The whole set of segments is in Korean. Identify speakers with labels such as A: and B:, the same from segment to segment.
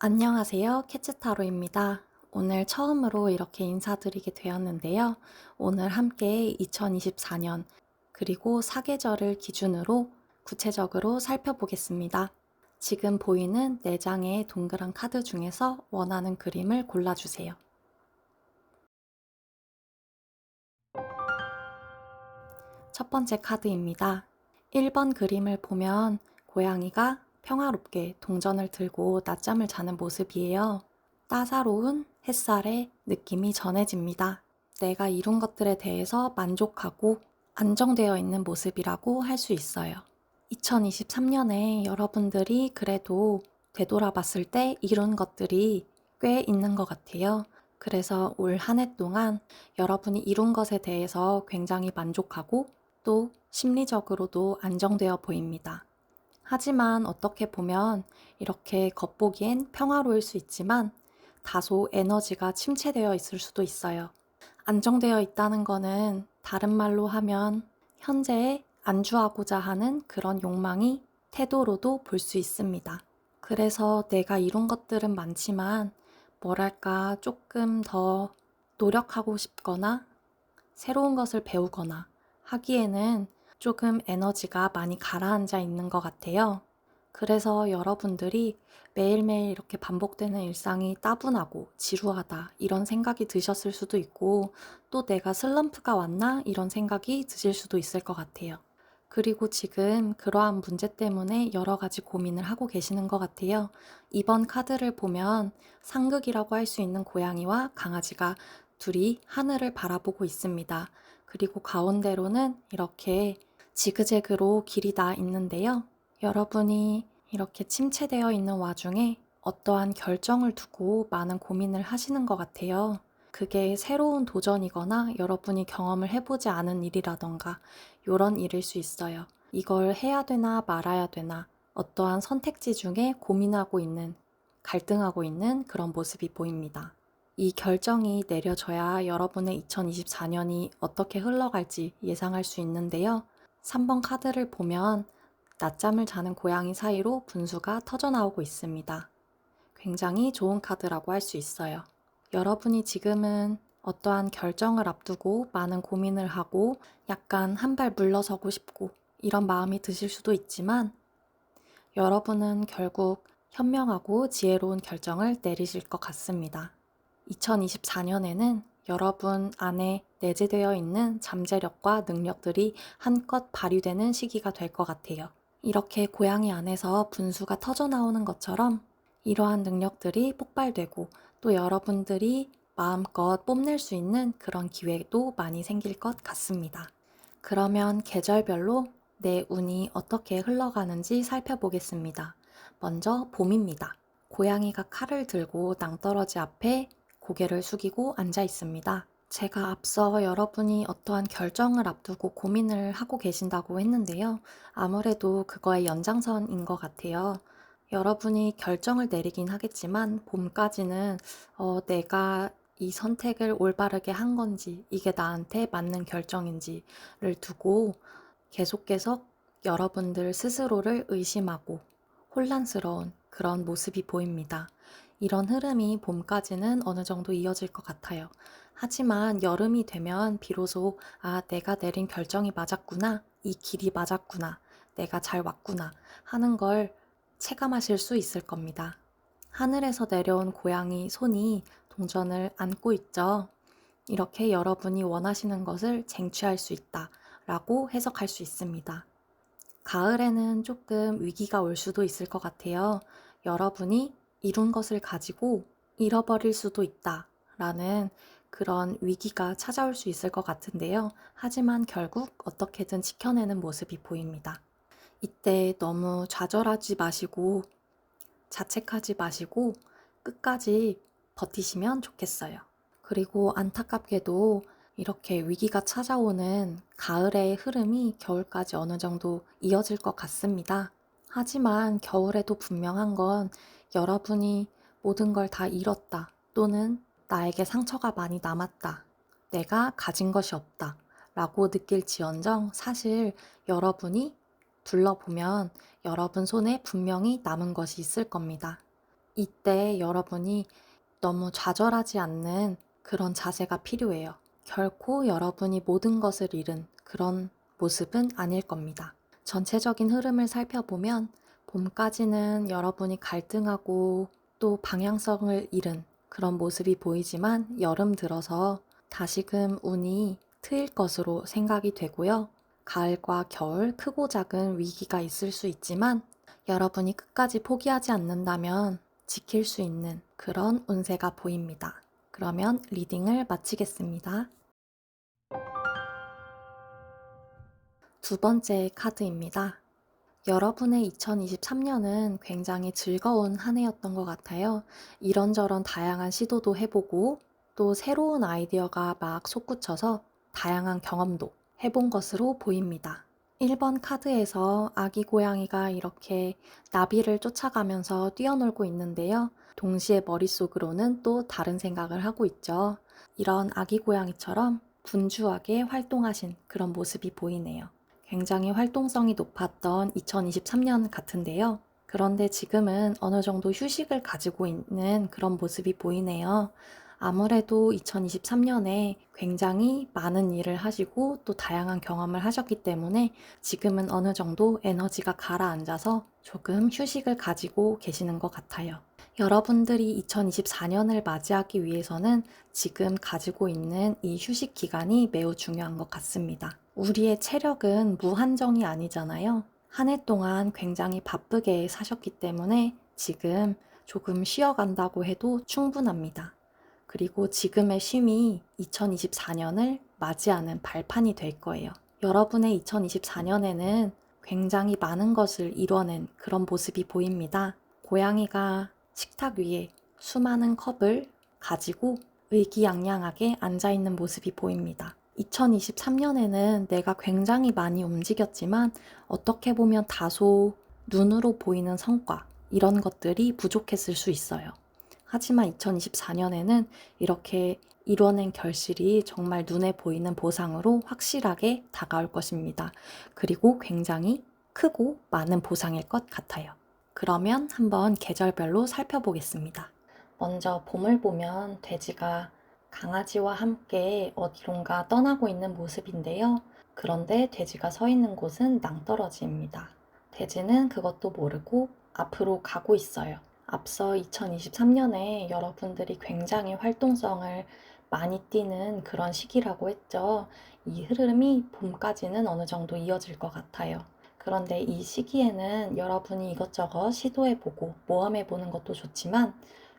A: 안녕하세요. 캐츠타로입니다. 오늘 처음으로 이렇게 인사드리게 되었는데요. 오늘 함께 2024년 그리고 사계절을 기준으로 구체적으로 살펴보겠습니다. 지금 보이는 4장의 동그란 카드 중에서 원하는 그림을 골라주세요. 첫 번째 카드입니다. 1번 그림을 보면 고양이가 평화롭게 동전을 들고 낮잠을 자는 모습이에요. 따사로운 햇살에 느낌이 전해집니다. 내가 이룬 것들에 대해서 만족하고 안정되어 있는 모습이라고 할 수 있어요. 2023년에 여러분들이 그래도 되돌아봤을 때 이룬 것들이 꽤 있는 것 같아요. 그래서 올 한 해 동안 여러분이 이룬 것에 대해서 굉장히 만족하고 또 심리적으로도 안정되어 보입니다. 하지만 어떻게 보면 이렇게 겉보기엔 평화로울 수 있지만 다소 에너지가 침체되어 있을 수도 있어요. 안정되어 있다는 거는 다른 말로 하면 현재에 안주하고자 하는 그런 욕망이 태도로도 볼 수 있습니다. 그래서 내가 이룬 것들은 많지만 뭐랄까 조금 더 노력하고 싶거나 새로운 것을 배우거나 하기에는 조금 에너지가 많이 가라앉아 있는 것 같아요. 그래서 여러분들이 매일매일 이렇게 반복되는 일상이 따분하고 지루하다 이런 생각이 드셨을 수도 있고 또 내가 슬럼프가 왔나 이런 생각이 드실 수도 있을 것 같아요. 그리고 지금 그러한 문제 때문에 여러 가지 고민을 하고 계시는 것 같아요. 이번 카드를 보면 상극이라고 할 수 있는 고양이와 강아지가 둘이 하늘을 바라보고 있습니다. 그리고 가운데로는 이렇게 지그재그로 길이 다 있는데요. 여러분이 이렇게 침체되어 있는 와중에 어떠한 결정을 두고 많은 고민을 하시는 것 같아요. 그게 새로운 도전이거나 여러분이 경험을 해보지 않은 일이라던가 이런 일일 수 있어요. 이걸 해야 되나 말아야 되나 어떠한 선택지 중에 고민하고 있는, 갈등하고 있는 그런 모습이 보입니다. 이 결정이 내려져야 여러분의 2024년이 어떻게 흘러갈지 예상할 수 있는데요. 3번 카드를 보면 낮잠을 자는 고양이 사이로 분수가 터져나오고 있습니다. 굉장히 좋은 카드라고 할 수 있어요. 여러분이 지금은 어떠한 결정을 앞두고 많은 고민을 하고 약간 한 발 물러서고 싶고 이런 마음이 드실 수도 있지만 여러분은 결국 현명하고 지혜로운 결정을 내리실 것 같습니다. 2024년에는 여러분 안에 내재되어 있는 잠재력과 능력들이 한껏 발휘되는 시기가 될 것 같아요. 이렇게 고양이 안에서 분수가 터져나오는 것처럼 이러한 능력들이 폭발되고 또 여러분들이 마음껏 뽐낼 수 있는 그런 기회도 많이 생길 것 같습니다. 그러면 계절별로 내 운이 어떻게 흘러가는지 살펴보겠습니다. 먼저 봄입니다. 고양이가 칼을 들고 낭떠러지 앞에 고개를 숙이고 앉아 있습니다. 제가 앞서 여러분이 어떠한 결정을 앞두고 고민을 하고 계신다고 했는데요. 아무래도 그거의 연장선인 것 같아요. 여러분이 결정을 내리긴 하겠지만 봄까지는 내가 이 선택을 올바르게 한 건지 이게 나한테 맞는 결정인지를 두고 계속 여러분들 스스로를 의심하고 혼란스러운 그런 모습이 보입니다. 이런 흐름이 봄까지는 어느 정도 이어질 것 같아요. 하지만 여름이 되면 비로소 내가 내린 결정이 맞았구나. 이 길이 맞았구나. 내가 잘 왔구나. 하는 걸 체감하실 수 있을 겁니다. 하늘에서 내려온 고양이 손이 동전을 안고 있죠. 이렇게 여러분이 원하시는 것을 쟁취할 수 있다 라고 해석할 수 있습니다. 가을에는 조금 위기가 올 수도 있을 것 같아요. 여러분이 이룬 것을 가지고 잃어버릴 수도 있다 라는 그런 위기가 찾아올 수 있을 것 같은데요. 하지만 결국 어떻게든 지켜내는 모습이 보입니다. 이때 너무 좌절하지 마시고 자책하지 마시고 끝까지 버티시면 좋겠어요. 그리고 안타깝게도 이렇게 위기가 찾아오는 가을의 흐름이 겨울까지 어느 정도 이어질 것 같습니다. 하지만 겨울에도 분명한 건 여러분이 모든 걸 다 잃었다 또는 나에게 상처가 많이 남았다. 내가 가진 것이 없다. 라고 느낄지언정 사실 여러분이 둘러보면 여러분 손에 분명히 남은 것이 있을 겁니다. 이때 여러분이 너무 좌절하지 않는 그런 자세가 필요해요. 결코 여러분이 모든 것을 잃은 그런 모습은 아닐 겁니다. 전체적인 흐름을 살펴보면 봄까지는 여러분이 갈등하고 또 방향성을 잃은 그런 모습이 보이지만 여름 들어서 다시금 운이 트일 것으로 생각이 되고요. 가을과 겨울 크고 작은 위기가 있을 수 있지만 여러분이 끝까지 포기하지 않는다면 지킬 수 있는 그런 운세가 보입니다. 그러면 리딩을 마치겠습니다. 두 번째 카드입니다. 여러분의 2023년은 굉장히 즐거운 한 해였던 것 같아요. 이런저런 다양한 시도도 해보고 또 새로운 아이디어가 막 솟구쳐서 다양한 경험도 해본 것으로 보입니다. 1번 카드에서 아기 고양이가 이렇게 나비를 쫓아가면서 뛰어놀고 있는데요. 동시에 머릿속으로는 또 다른 생각을 하고 있죠. 이런 아기 고양이처럼 분주하게 활동하신 그런 모습이 보이네요. 굉장히 활동성이 높았던 2023년 같은데요. 그런데 지금은 어느 정도 휴식을 가지고 있는 그런 모습이 보이네요. 아무래도 2023년에 굉장히 많은 일을 하시고 또 다양한 경험을 하셨기 때문에 지금은 어느 정도 에너지가 가라앉아서 조금 휴식을 가지고 계시는 것 같아요. 여러분들이 2024년을 맞이하기 위해서는 지금 가지고 있는 이 휴식 기간이 매우 중요한 것 같습니다. 우리의 체력은 무한정이 아니잖아요. 한 해 동안 굉장히 바쁘게 사셨기 때문에 지금 조금 쉬어간다고 해도 충분합니다. 그리고 지금의 쉼이 2024년을 맞이하는 발판이 될 거예요. 여러분의 2024년에는 굉장히 많은 것을 이뤄낸 그런 모습이 보입니다. 고양이가 식탁 위에 수많은 컵을 가지고 의기양양하게 앉아있는 모습이 보입니다. 2023년에는 내가 굉장히 많이 움직였지만 어떻게 보면 다소 눈으로 보이는 성과, 이런 것들이 부족했을 수 있어요. 하지만 2024년에는 이렇게 이뤄낸 결실이 정말 눈에 보이는 보상으로 확실하게 다가올 것입니다. 그리고 굉장히 크고 많은 보상일 것 같아요. 그러면 한번 계절별로 살펴보겠습니다. 먼저 봄을 보면 돼지가 강아지와 함께 어디론가 떠나고 있는 모습인데요. 그런데 돼지가 서 있는 곳은 낭떠러지입니다. 돼지는 그것도 모르고 앞으로 가고 있어요. 앞서 2023년에 여러분들이 굉장히 활동성을 많이 띠는 그런 시기라고 했죠. 이 흐름이 봄까지는 어느 정도 이어질 것 같아요. 그런데 이 시기에는 여러분이 이것저것 시도해보고 모험해보는 것도 좋지만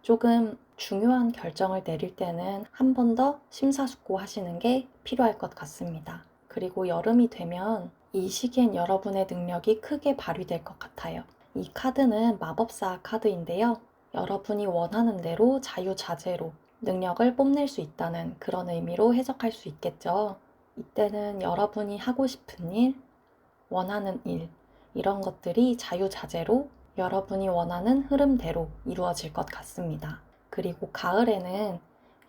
A: 조금 중요한 결정을 내릴 때는 한 번 더 심사숙고하시는 게 필요할 것 같습니다. 그리고 여름이 되면 이 시기엔 여러분의 능력이 크게 발휘될 것 같아요. 이 카드는 마법사 카드인데요. 여러분이 원하는 대로 자유자재로 능력을 뽐낼 수 있다는 그런 의미로 해석할 수 있겠죠. 이때는 여러분이 하고 싶은 일, 원하는 일, 이런 것들이 자유자재로 여러분이 원하는 흐름대로 이루어질 것 같습니다. 그리고 가을에는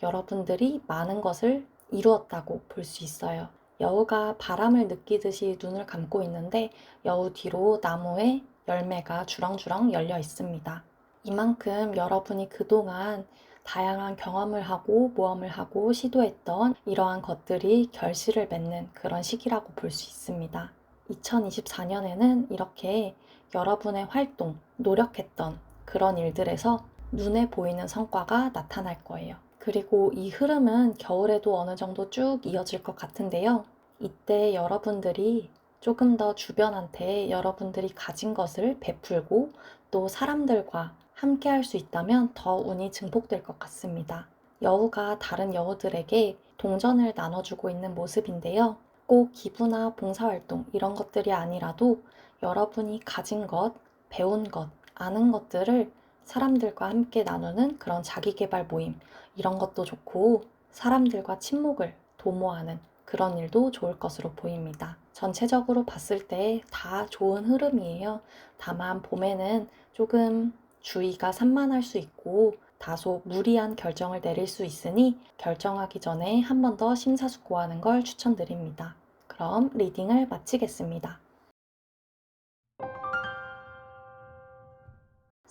A: 여러분들이 많은 것을 이루었다고 볼 수 있어요. 여우가 바람을 느끼듯이 눈을 감고 있는데 여우 뒤로 나무에 열매가 주렁주렁 열려 있습니다. 이만큼 여러분이 그동안 다양한 경험을 하고 모험을 하고 시도했던 이러한 것들이 결실을 맺는 그런 시기라고 볼 수 있습니다. 2024년에는 이렇게 여러분의 활동, 노력했던 그런 일들에서 눈에 보이는 성과가 나타날 거예요. 그리고 이 흐름은 겨울에도 어느 정도 쭉 이어질 것 같은데요. 이때 여러분들이 조금 더 주변한테 여러분들이 가진 것을 베풀고 또 사람들과 함께 할 수 있다면 더 운이 증폭될 것 같습니다. 여우가 다른 여우들에게 동전을 나눠주고 있는 모습인데요. 꼭 기부나 봉사활동 이런 것들이 아니라도 여러분이 가진 것, 배운 것, 아는 것들을 사람들과 함께 나누는 그런 자기계발 모임 이런 것도 좋고 사람들과 친목을 도모하는 그런 일도 좋을 것으로 보입니다. 전체적으로 봤을 때 다 좋은 흐름이에요. 다만 봄에는 조금 주의가 산만할 수 있고 다소 무리한 결정을 내릴 수 있으니 결정하기 전에 한 번 더 심사숙고하는 걸 추천드립니다. 그럼 리딩을 마치겠습니다.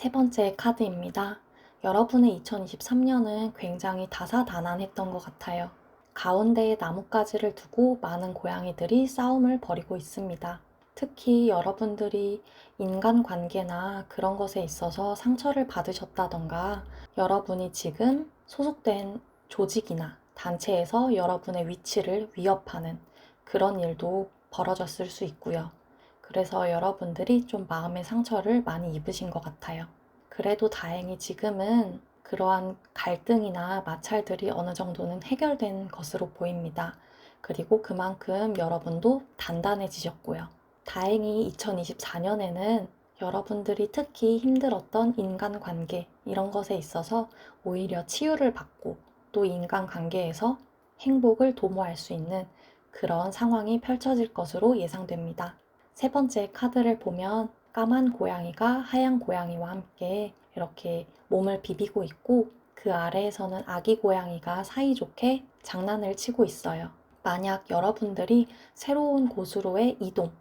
A: 세 번째 카드입니다. 여러분의 2023년은 굉장히 다사다난했던 것 같아요. 가운데에 나뭇가지를 두고 많은 고양이들이 싸움을 벌이고 있습니다. 특히 여러분들이 인간관계나 그런 것에 있어서 상처를 받으셨다던가, 여러분이 지금 소속된 조직이나 단체에서 여러분의 위치를 위협하는 그런 일도 벌어졌을 수 있고요. 그래서 여러분들이 좀 마음의 상처를 많이 입으신 것 같아요. 그래도 다행히 지금은 그러한 갈등이나 마찰들이 어느 정도는 해결된 것으로 보입니다. 그리고 그만큼 여러분도 단단해지셨고요. 다행히 2024년에는 여러분들이 특히 힘들었던 인간관계 이런 것에 있어서 오히려 치유를 받고 또 인간관계에서 행복을 도모할 수 있는 그런 상황이 펼쳐질 것으로 예상됩니다. 세 번째 카드를 보면 까만 고양이가 하얀 고양이와 함께 이렇게 몸을 비비고 있고 그 아래에서는 아기 고양이가 사이좋게 장난을 치고 있어요. 만약 여러분들이 새로운 곳으로의 이동,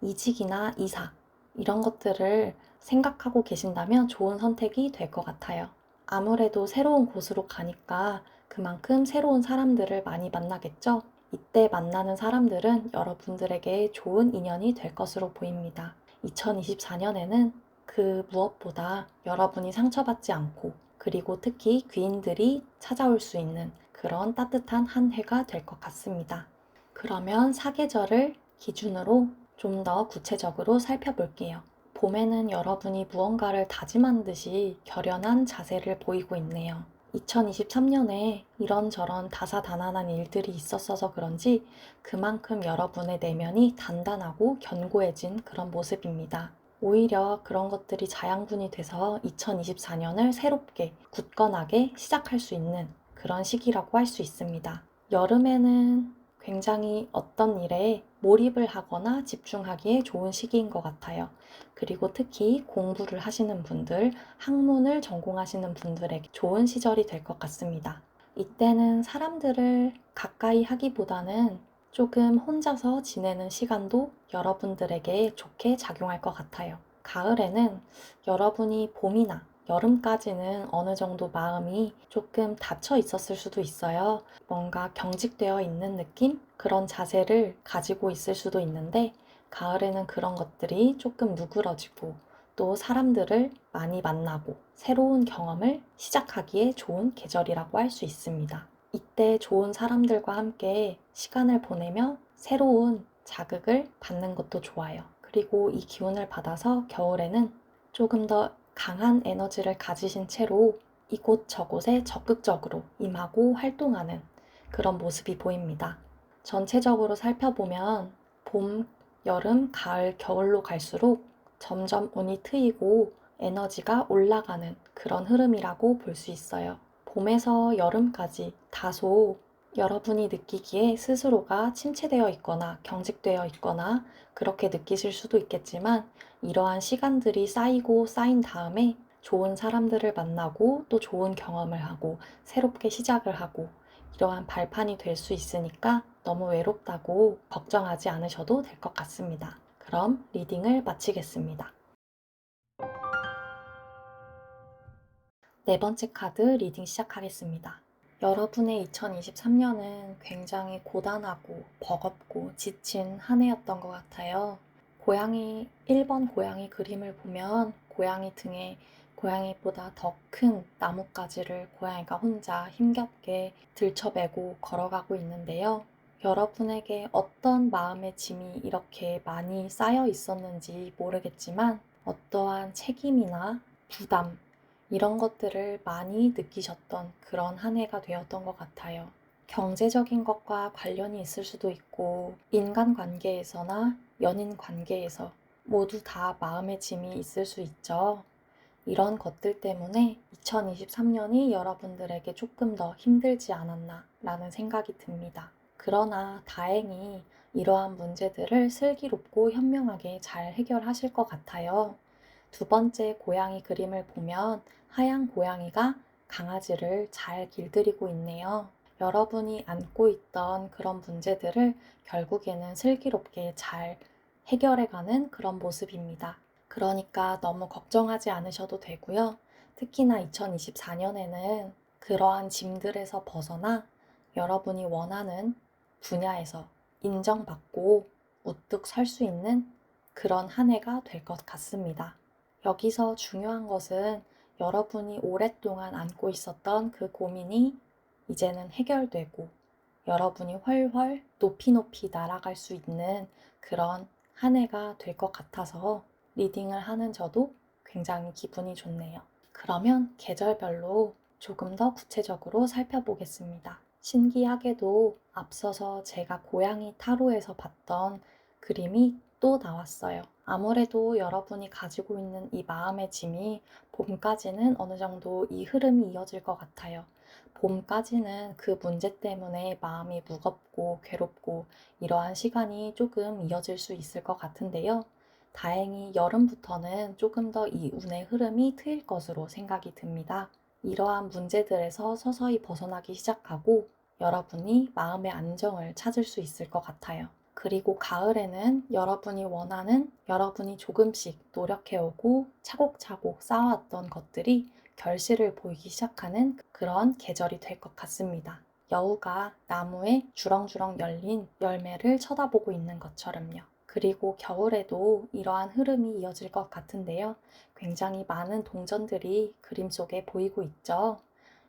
A: 이직이나 이사 이런 것들을 생각하고 계신다면 좋은 선택이 될 것 같아요. 아무래도 새로운 곳으로 가니까 그만큼 새로운 사람들을 많이 만나겠죠? 이때 만나는 사람들은 여러분들에게 좋은 인연이 될 것으로 보입니다. 2024년에는 그 무엇보다 여러분이 상처받지 않고 그리고 특히 귀인들이 찾아올 수 있는 그런 따뜻한 한 해가 될 것 같습니다. 그러면 사계절을 기준으로 좀 더 구체적으로 살펴볼게요. 봄에는 여러분이 무언가를 다짐한 듯이 결연한 자세를 보이고 있네요. 2023년에 이런저런 다사다난한 일들이 있었어서 그런지 그만큼 여러분의 내면이 단단하고 견고해진 그런 모습입니다. 오히려 그런 것들이 자양분이 돼서 2024년을 새롭게 굳건하게 시작할 수 있는 그런 시기라고 할 수 있습니다. 여름에는 굉장히 어떤 일에 몰입을 하거나 집중하기에 좋은 시기인 것 같아요. 그리고 특히 공부를 하시는 분들, 학문을 전공하시는 분들에게 좋은 시절이 될 것 같습니다. 이때는 사람들을 가까이 하기보다는 조금 혼자서 지내는 시간도 여러분들에게 좋게 작용할 것 같아요. 가을에는 여러분이 봄이나 여름까지는 어느 정도 마음이 조금 닫혀 있었을 수도 있어요. 뭔가 경직되어 있는 느낌? 그런 자세를 가지고 있을 수도 있는데 가을에는 그런 것들이 조금 누그러지고 또 사람들을 많이 만나고 새로운 경험을 시작하기에 좋은 계절이라고 할 수 있습니다. 이때 좋은 사람들과 함께 시간을 보내며 새로운 자극을 받는 것도 좋아요. 그리고 이 기운을 받아서 겨울에는 조금 더 강한 에너지를 가지신 채로 이곳저곳에 적극적으로 임하고 활동하는 그런 모습이 보입니다. 전체적으로 살펴보면 봄, 여름, 가을, 겨울로 갈수록 점점 운이 트이고 에너지가 올라가는 그런 흐름이라고 볼 수 있어요. 봄에서 여름까지 다소 여러분이 느끼기에 스스로가 침체되어 있거나 경직되어 있거나 그렇게 느끼실 수도 있겠지만 이러한 시간들이 쌓이고 쌓인 다음에 좋은 사람들을 만나고 또 좋은 경험을 하고 새롭게 시작을 하고 이러한 발판이 될 수 있으니까 너무 외롭다고 걱정하지 않으셔도 될 것 같습니다. 그럼 리딩을 마치겠습니다. 네 번째 카드 리딩 시작하겠습니다. 여러분의 2023년은 굉장히 고단하고 버겁고 지친 한 해였던 것 같아요. 1번 고양이 그림을 보면 고양이 등에 고양이보다 더 큰 나뭇가지를 고양이가 혼자 힘겹게 들쳐매고 걸어가고 있는데요. 여러분에게 어떤 마음의 짐이 이렇게 많이 쌓여 있었는지 모르겠지만 어떠한 책임이나 부담, 이런 것들을 많이 느끼셨던 그런 한 해가 되었던 것 같아요. 경제적인 것과 관련이 있을 수도 있고, 인간관계에서나 연인 관계에서 모두 다 마음의 짐이 있을 수 있죠. 이런 것들 때문에 2023년이 여러분들에게 조금 더 힘들지 않았나 라는 생각이 듭니다. 그러나 다행히 이러한 문제들을 슬기롭고 현명하게 잘 해결하실 것 같아요. 두 번째 고양이 그림을 보면 하얀 고양이가 강아지를 잘 길들이고 있네요. 여러분이 안고 있던 그런 문제들을 결국에는 슬기롭게 잘 해결해가는 그런 모습입니다. 그러니까 너무 걱정하지 않으셔도 되고요. 특히나 2024년에는 그러한 짐들에서 벗어나 여러분이 원하는 분야에서 인정받고 우뚝 설 수 있는 그런 한 해가 될 것 같습니다. 여기서 중요한 것은 여러분이 오랫동안 안고 있었던 그 고민이 이제는 해결되고 여러분이 훨훨 높이 높이 날아갈 수 있는 그런 한 해가 될 것 같아서 리딩을 하는 저도 굉장히 기분이 좋네요. 그러면 계절별로 조금 더 구체적으로 살펴보겠습니다. 신기하게도 앞서서 제가 고양이 타로에서 봤던 그림이 또 나왔어요. 아무래도 여러분이 가지고 있는 이 마음의 짐이 봄까지는 어느 정도 이 흐름이 이어질 것 같아요. 봄까지는 그 문제 때문에 마음이 무겁고 괴롭고 이러한 시간이 조금 이어질 수 있을 것 같은데요. 다행히 여름부터는 조금 더 이 운의 흐름이 트일 것으로 생각이 듭니다. 이러한 문제들에서 서서히 벗어나기 시작하고 여러분이 마음의 안정을 찾을 수 있을 것 같아요. 그리고 가을에는 여러분이 원하는, 여러분이 조금씩 노력해오고 차곡차곡 쌓아왔던 것들이 결실을 보이기 시작하는 그런 계절이 될 것 같습니다. 여우가 나무에 주렁주렁 열린 열매를 쳐다보고 있는 것처럼요. 그리고 겨울에도 이러한 흐름이 이어질 것 같은데요. 굉장히 많은 동전들이 그림 속에 보이고 있죠.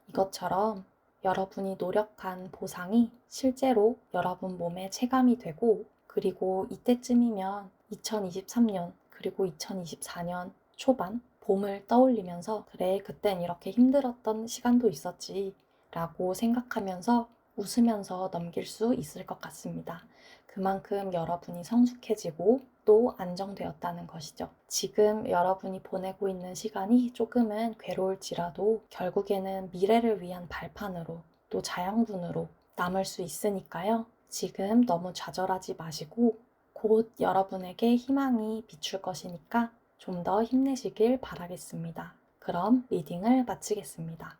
A: 이것처럼 여러분이 노력한 보상이 실제로 여러분 몸에 체감이 되고, 그리고 이때쯤이면 2023년 그리고 2024년 초반 봄을 떠올리면서 그래, 그땐 이렇게 힘들었던 시간도 있었지 라고 생각하면서 웃으면서 넘길 수 있을 것 같습니다. 그만큼 여러분이 성숙해지고 또 안정되었다는 것이죠. 지금 여러분이 보내고 있는 시간이 조금은 괴로울지라도 결국에는 미래를 위한 발판으로 또 자양분으로 남을 수 있으니까요. 지금 너무 좌절하지 마시고 곧 여러분에게 희망이 비출 것이니까 좀 더 힘내시길 바라겠습니다. 그럼 리딩을 마치겠습니다.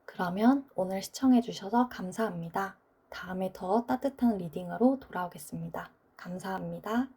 A: 그러면 오늘 시청해주셔서 감사합니다. 다음에 더 따뜻한 리딩으로 돌아오겠습니다. 감사합니다.